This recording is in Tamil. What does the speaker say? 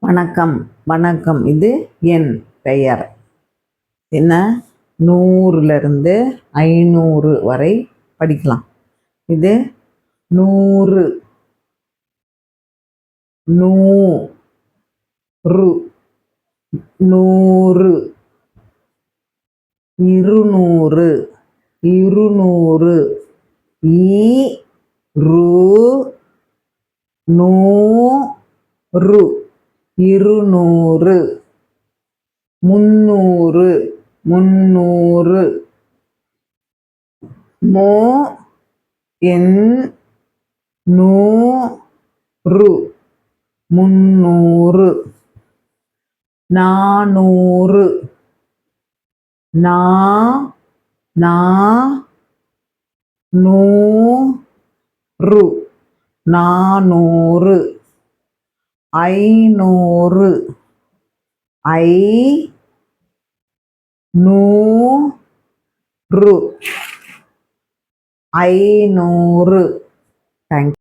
வணக்கம் வணக்கம். இது என் பெயர். என்ன 100லிருந்து 500 வரை படிக்கலாம். இது 100, 100, 100, 200, 200, 100, 200, 300, 300, எண் 100, 300, 400, 400, 500, 500. Thank you.